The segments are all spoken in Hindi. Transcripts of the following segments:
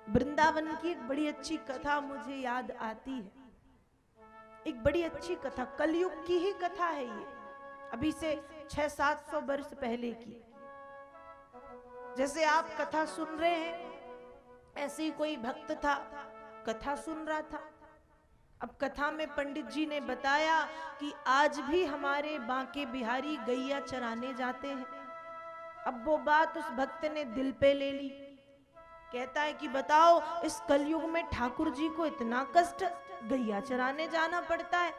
वृंदावन की एक बड़ी अच्छी कथा मुझे याद आती है। एक बड़ी अच्छी कथा, कलयुग की ही कथा है ये, अभी से 600-700 वर्ष पहले की। जैसे आप कथा सुन रहे हैं, ऐसे ही कोई भक्त था, कथा सुन रहा था। अब कथा में पंडित जी ने बताया कि आज भी हमारे बांके बिहारी गैया चराने जाते हैं। अब वो बात उस भक्त ने दिल पे ले ली। कहता है कि बताओ, इस कलयुग में ठाकुर जी को इतना कष्ट, गैया चराने जाना पड़ता है।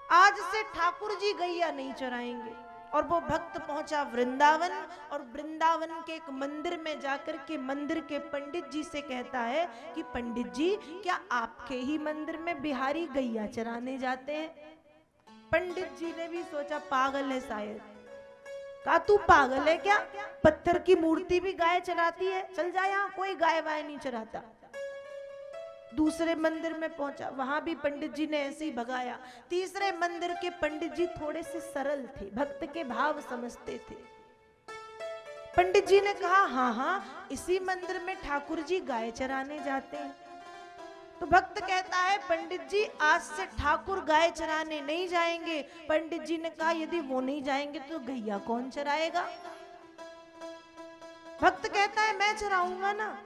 आज से ठाकुर जी गैया नहीं चराएंगे। और वो भक्त पहुंचा वृंदावन, और वृंदावन के एक मंदिर में जाकर के मंदिर के पंडित जी से कहता है कि पंडित जी, क्या आपके ही मंदिर में बिहारी गैया चराने जाते हैं? पंडित जी ने भी सोचा पागल है शायद। कहा तू पागल है क्या? पत्थर की मूर्ति भी गाय चराती है? चल जा, यहाँ कोई गाय वाय नहीं चराता। दूसरे मंदिर में पहुंचा, वहां भी पंडित जी ने ऐसे ही भगाया। तीसरे मंदिर के पंडित जी थोड़े से सरल थे, भक्त के भाव समझते थे। पंडित जी ने कहा हाँ हाँ, इसी मंदिर में ठाकुर जी गाय चराने जाते हैं। तो भक्त कहता है पंडित जी, आज से ठाकुर गाय चराने नहीं जाएंगे। पंडित जी ने कहा यदि वो नहीं जाएंगे तो गैया कौन चराएगा? भक्त कहता है मैं चराऊंगा ना,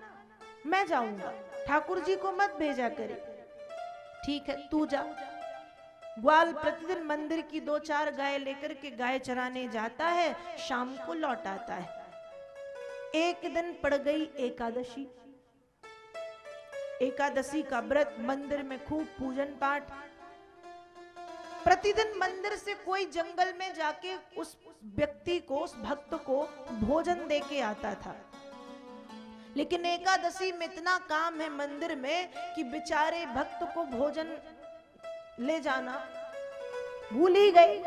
मैं जाऊंगा, ठाकुर जी को मत भेजा करे। ठीक है, तू जा। ग्वाल प्रतिदिन मंदिर की 2-4 गाय लेकर के गाय चराने जाता है, शाम को लौट आता है। एक दिन पड़ गई एकादशी। एकादशी का व्रत, मंदिर में खूब पूजन पाठ। प्रतिदिन मंदिर से कोई जंगल में जाके उस व्यक्ति को, उस भक्त को भोजन दे के आता था। लेकिन एकादशी में इतना काम है मंदिर में कि बेचारे भक्त को भोजन ले जाना भूल ही गए।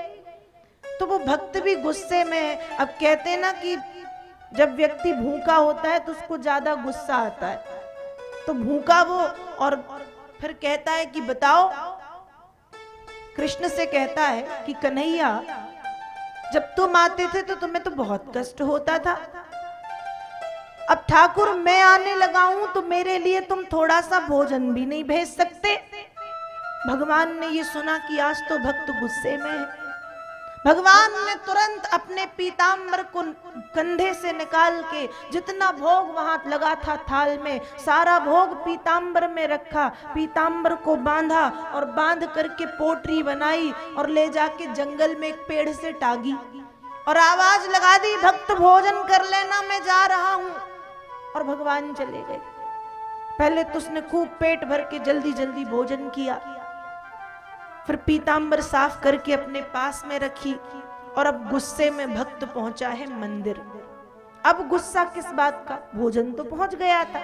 तो वो भक्त भी गुस्से में है। अब कहते ना कि जब व्यक्ति भूखा होता है तो उसको ज्यादा गुस्सा आता है। तो भूखा वो, और फिर कहता है कि बताओ, कृष्ण से कहता है कि कन्हैया, जब तुम आते थे तो तुम्हें तो बहुत कष्ट होता था। अब ठाकुर मैं आने लगा हूं तो मेरे लिए तुम थोड़ा सा भोजन भी नहीं भेज सकते? भगवान ने ये सुना कि आज तो भक्त गुस्से में है। भगवान ने तुरंत अपने पीतांबर को कंधे से निकाल के, जितना भोग वहां लगा था थाल में, सारा भोग पीतांबर में रखा, पीतांबर को बांधा और बांध करके पोटरी बनाई और ले जाके जंगल में एक पेड़ से टांगी और आवाज लगा दी, भक्त भोजन कर लेना, मैं जा रहा हूं। और भगवान चले गए। पहले तो उसने खूब पेट भर के जल्दी जल्दी भोजन किया, फिर पीतांबर साफ करके अपने पास में रखी, और अब गुस्से में भक्त पहुंचा है मंदिर। अब गुस्सा किस बात का? भोजन तो पहुंच गया था।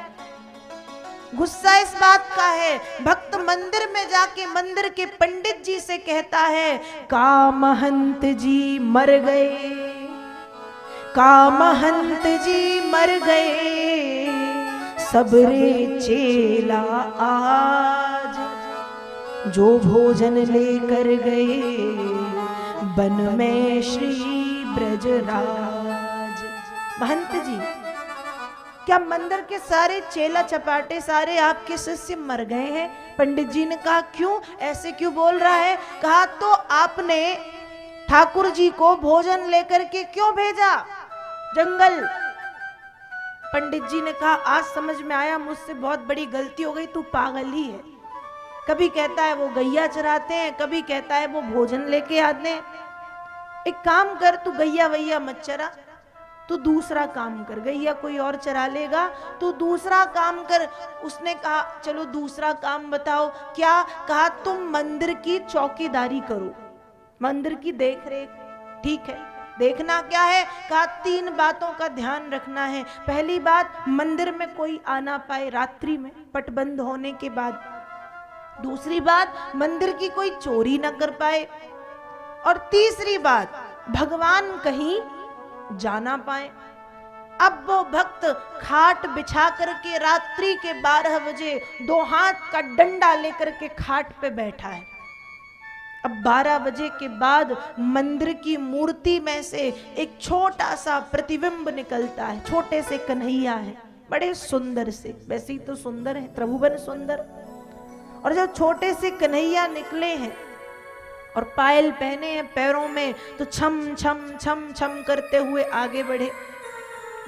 गुस्सा इस बात का है, भक्त मंदिर में जाके मंदिर के पंडित जी से कहता है, कामहंत जी मर गए, कामहंत जी मर गए, सबरे चेला आज जो भोजन लेकर गए वन में श्री ब्रजराज। महंत जी, क्या मंदिर के सारे चेला चपाटे, सारे आपके शिष्य मर गए हैं? पंडित जी ने कहा क्यों, ऐसे क्यों बोल रहा है? कहा तो आपने ठाकुर जी को भोजन लेकर के क्यों भेजा जंगल? पंडित जी ने कहा आज समझ में आया, मुझसे बहुत बड़ी गलती हो गई, तू पागल ही है। कभी कहता है वो गैया चराते हैं, कभी कहता है वो भोजन लेके आते हैं। एक काम कर, तू गैया वैया मत चरा, तू दूसरा काम कर, गैया कोई और चरा लेगा, तू दूसरा काम कर। उसने कहा चलो दूसरा काम बताओ। क्या? कहा तुम मंदिर की चौकीदारी करो, मंदिर की देख रेख। ठीक है, देखना क्या है? कहा 3 बातों का ध्यान रखना है। पहली बात, मंदिर में कोई आना पाए रात्रि में पटबंद होने के बाद। दूसरी बात, मंदिर की कोई चोरी न कर पाए। और तीसरी बात, भगवान कहीं जाना पाए। अब वो भक्त खाट बिछा करके रात्रि के 12 बजे 2 हाथ का डंडा लेकर के खाट पे बैठा है। अब 12 बजे के बाद मंदिर की मूर्ति में से एक छोटा सा प्रतिबिंब निकलता है, छोटे से कन्हैया है। बड़े सुंदर से, वैसे ही तो सुंदर है, त्रिभुवन सुंदर। और जब छोटे से कन्हैया निकले हैं और पायल पहने हैं पैरों में, तो छम छम छम छम करते हुए आगे बढ़े।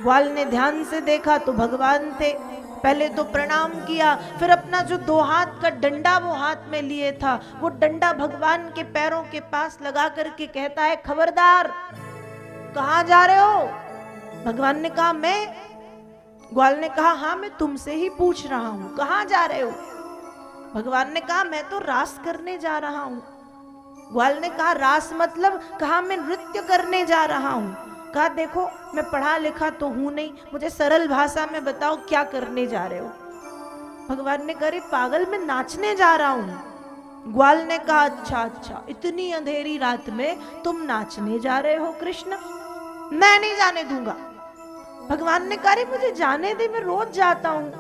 ग्वाल ने ध्यान से देखा तो भगवान थे। पहले तो प्रणाम किया, फिर अपना जो 2 हाथ का डंडा वो हाथ में लिए था, वो डंडा भगवान के पैरों के पास लगा करके कहता है, खबरदार, कहां जा रहे हो? भगवान ने कहा मैं। ग्वाल ने कहा हाँ, मैं तुमसे ही पूछ रहा हूं, कहां जा रहे हो? भगवान ने कहा मैं तो रास करने जा रहा हूं। ग्वाल ने कहा रास मतलब? कहा मैं नृत्य करने जा रहा हूं। कहा देखो, मैं पढ़ा लिखा तो हूं नहीं, मुझे सरल भाषा में बताओ क्या करने जा रहे हो? भगवान ने कहा पागल, मैं नाचने जा रहा हूं। ग्वाल ने कहा अच्छा अच्छा, इतनी अंधेरी रात में तुम नाचने जा रहे हो कृष्ण? मैं नहीं जाने दूंगा। भगवान ने कहा मुझे जाने दे, मैं रोज जाता हूं,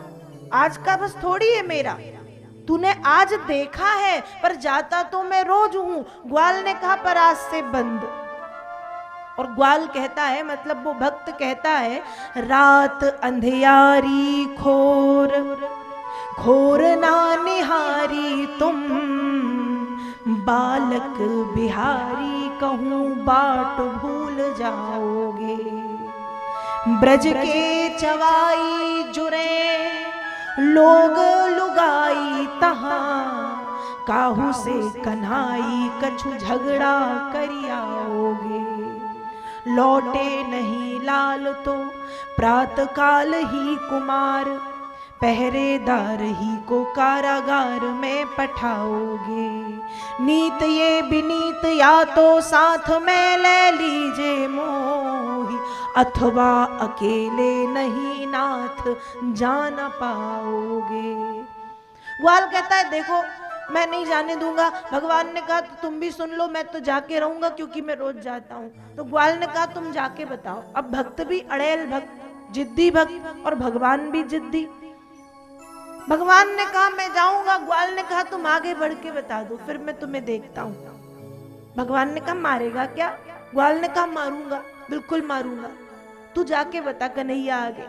आज का बस थोड़ी है मेरा, तूने आज देखा है, पर जाता तो मैं रोज हूं। ग्वाल ने कहा पर आज से बंद। और ग्वाल कहता है, मतलब वो भक्त कहता है, रात अंधियारी घोर घोर ना निहारी तुम, बालक बिहारी कहूँ बाट भूल जाओगे। ब्रज के चवाई जुरे लोग लुगाई तहां, काहू से कन्हाई कछु झगड़ा करियाओगे। लौटे नहीं लाल तो प्रात काल ही कुमार, पहरेदार ही को कारागार में पठाओगे। नीत ये विनीत या तो साथ में ले लीजे मोही, अथवा अकेले नहीं नाथ जान पाओगे। ग्वाल कहता है देखो, मैं नहीं जाने दूंगा। भगवान ने कहा तो तुम भी सुन लो, मैं तो जाके रहूंगा क्योंकि मैं रोज जाता हूँ। तो ग्वाल ने कहा तुम जाके बताओ। अब भक्त भी अड़ेल भक्त, जिद्दी भक्त, और भगवान भी जिद्दी। भगवान ने कहा मैं जाऊंगा। ग्वाल ने कहा तुम आगे बढ़ के बता दो, फिर मैं तुम्हें देखता हूँ। भगवान ने कहा मारेगा क्या? ग्वाल ने कहा मारूंगा, बिल्कुल मारूंगा, तू जाके बता कन्हैया आगे।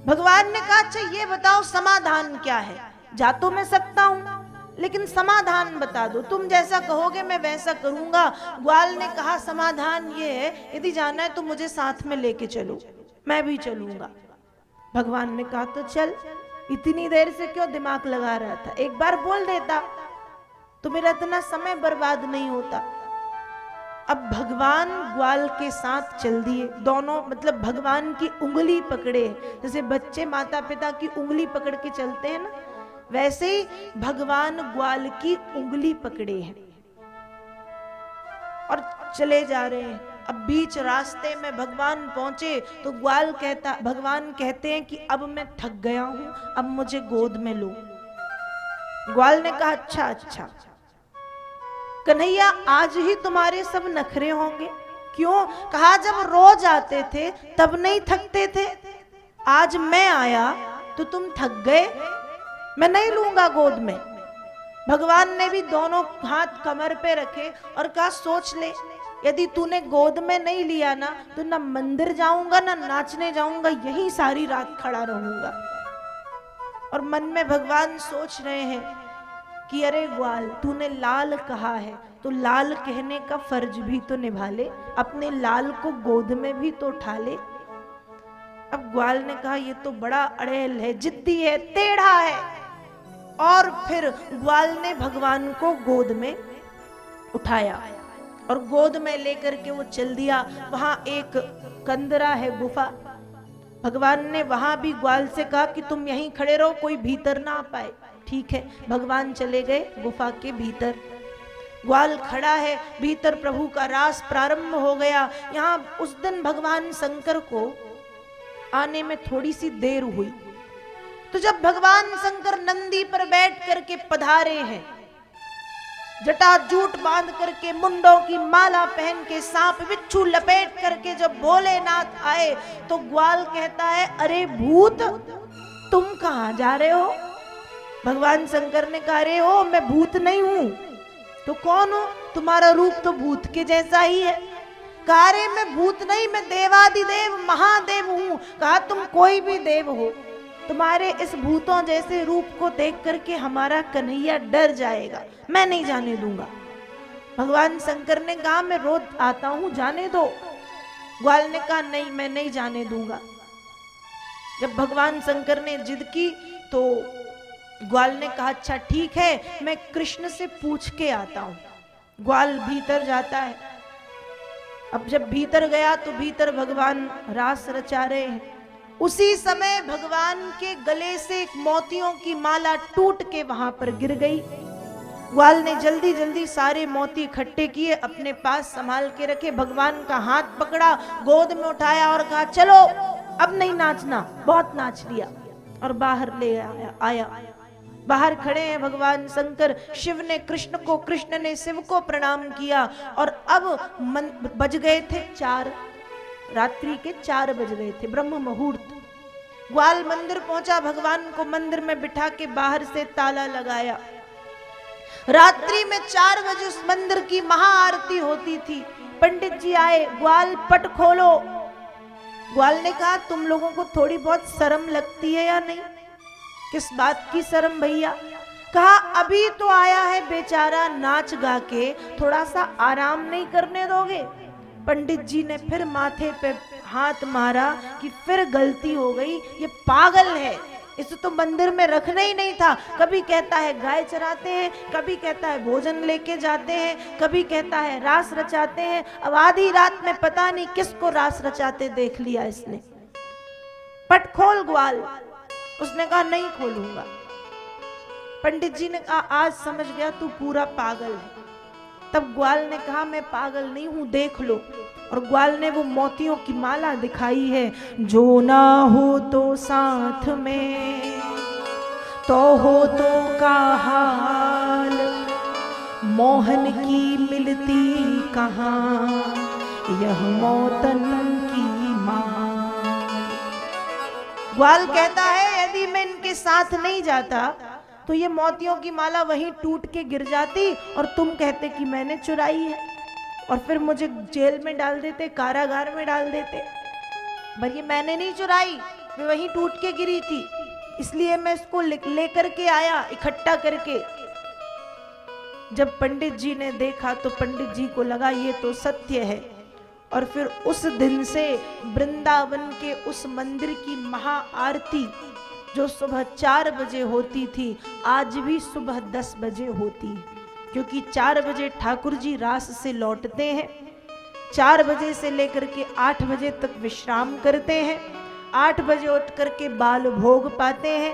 भगवान ने कहा अच्छा ये बताओ समाधान क्या है? जा तो मैं सकता हूं, लेकिन समाधान बता दो, तुम जैसा कहोगे मैं वैसा करूंगा। ग्वाल ने कहा समाधान ये है, यदि जाना है तो मुझे साथ में लेके चलो, मैं भी चलूंगा। भगवान ने कहा तो चल। इतनी देर से क्यों दिमाग लगा रहा था? एक बार बोल देता तो मेरा इतना समय बर्बाद नहीं होता। अब भगवान ग्वाल के साथ चल दिए दोनों, मतलब भगवान की उंगली पकड़े, जैसे बच्चे माता पिता की उंगली पकड़ के चलते हैं ना, वैसे ही भगवान ग्वाल की उंगली पकड़े हैं और चले जा रहे हैं। अब बीच रास्ते में भगवान पहुंचे तो भगवान कहते हैं कि अब मैं थक गया हूं, अब मुझे गोद में लो। ग्वाल ने कहा अच्छा अच्छा कन्हैया, आज ही तुम्हारे सब नखरे होंगे। क्यों? कहा जब रोज आते थे तब नहीं थकते थे, आज मैं आया तो तुम थक गए, मैं नहीं लूंगा गोद में। भगवान ने भी दोनों हाथ कमर पे रखे और कहा सोच ले, यदि तूने गोद में नहीं लिया ना तो ना मंदिर जाऊंगा ना नाचने जाऊंगा, यहीं सारी रात खड़ा रहूंगा। और मन में भगवान सोच रहे हैं कि अरे ग्वाल, तूने लाल कहा है तो लाल कहने का फर्ज भी तो निभा ले, अपने लाल को गोद में भी तो उठा ले। अब ग्वाल ने कहा ये तो बड़ा अड़ेल है, जिद्दी है, टेढ़ा है। और फिर ग्वाल ने भगवान को गोद में उठाया और गोद में लेकर के वो चल दिया। वहां एक कंदरा है, गुफा। भगवान ने वहां भी ग्वाल से कहा कि तुम यहीं खड़े रहो, कोई भीतर ना आ पाए। ठीक है, भगवान चले गए गुफा के भीतर। ग्वाल खड़ा है, भीतर प्रभु का रास प्रारंभ हो गया। यहाँ उस दिन भगवान शंकर को आने में थोड़ी सी देर हुई। तो जब भगवान शंकर नंदी पर बैठ करके पधारे हैं, जटा जूट बांध करके, मुंडों की माला पहन के, सांप बिच्छू लपेट करके जब भोलेनाथ आए तो ग्वाल कहता है अरे भूत, तुम कहां जा रहे हो? भगवान शंकर ने कहा अरे ओ, मैं भूत नहीं हूं। तो कौन हो? तुम्हारा रूप तो भूत के जैसा ही है। कार्य में भूत नहीं, मैं देवादिदेव महादेव हूं। कहा तुम कोई भी देव हो, तुम्हारे इस भूतों जैसे रूप को देख करके हमारा कन्हैया डर जाएगा, मैं नहीं जाने दूंगा। भगवान शंकर ने कहा मैं रोज आता हूं, जाने दो। ग्वाल ने कहा नहीं, मैं नहीं जाने दूंगा। जब भगवान शंकर ने जिद की तो ग्वाल ने कहा अच्छा ठीक है, मैं कृष्ण से पूछ के आता हूं। ग्वाल भीतर जाता है। अब जब भीतर गया तो भीतर भगवान रास रचा रहे हैं। उसी समय भगवान के गले से एक मोतियों की माला टूट के वहां पर गिर गई। ग्वाल ने जल्दी जल्दी सारे मोती इकट्ठे किए, अपने पास संभाल के रखे। भगवान का हाथ पकड़ा, गोद में उठाया और कहा चलो अब नहीं नाचना, बहुत नाच लिया, और बाहर ले आया। बाहर खड़े हैं भगवान शंकर। शिव ने कृष्ण को, कृष्ण ने शिव को प्रणाम किया। और अब बज गए थे 4, रात्रि के 4 बज गए थे, ब्रह्म मुहूर्त। ग्वाल मंदिर पहुंचा, भगवान को मंदिर में बिठा के बाहर से ताला लगाया। रात्रि में 4 बजे उस मंदिर की महाआरती होती थी। पंडित जी आए, ग्वाल पट खोलो। ग्वाल ने कहा तुम लोगों को थोड़ी बहुत शर्म लगती है या नहीं? किस बात की शर्म भैया? कहा अभी तो आया है बेचारा नाच गा के, थोड़ा सा आराम नहीं करने दोगे? पंडित जी ने फिर माथे पे हाथ मारा कि फिर गलती हो गई, ये पागल है, इसे तो मंदिर में रखना ही नहीं था। कभी कहता है गाय चराते हैं, कभी कहता है भोजन लेके जाते हैं, कभी कहता है रास रचाते हैं। अब आधी रात में पता नहीं किसको रास रचाते देख लिया इसने। पट खोल ग्वाल। उसने कहा नहीं खोलूंगा। पंडित जी ने कहा आज समझ गया तू पूरा पागल है। तब ग्वाल ने कहा मैं पागल नहीं हूं, देख लो। और ग्वाल ने वो मोतियों की माला दिखाई है। जो ना हो तो साथ में, तो हो तो का हाल, मोहन की मिलती कहाँ, यह मौतन की माल। ग्वाल कहता है यदि मैं इनके साथ नहीं जाता तो ये मोतियों की माला वहीं टूट के गिर जाती और तुम कहते कि मैंने चुराई है, और फिर मुझे जेल में डाल देते, कारागार में डाल देते। पर ये मैंने नहीं चुराई, मैं वहीं टूट के गिरी थी, इसलिए मैं इसको लेकर के आया इकट्ठा करके। जब पंडित जी ने देखा तो पंडित जी को लगा ये तो सत्य है। और फिर उस दिन से वृंदावन के उस मंदिर की महाआरती जो सुबह 4 बजे होती थी, आज भी सुबह 10 बजे होती है। क्योंकि 4 बजे ठाकुर जी रास से लौटते हैं, 4 बजे से लेकर के 8 बजे तक विश्राम करते हैं, 8 बजे उठ करके बाल भोग पाते हैं,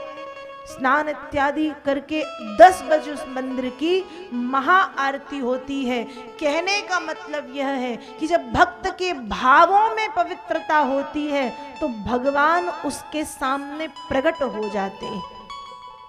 स्नान इत्यादि करके 10 बजे उस मंदिर की महाआरती होती है। कहने का मतलब यह है कि जब भक्त के भावों में पवित्रता होती है तो भगवान उसके सामने प्रकट हो जाते हैं।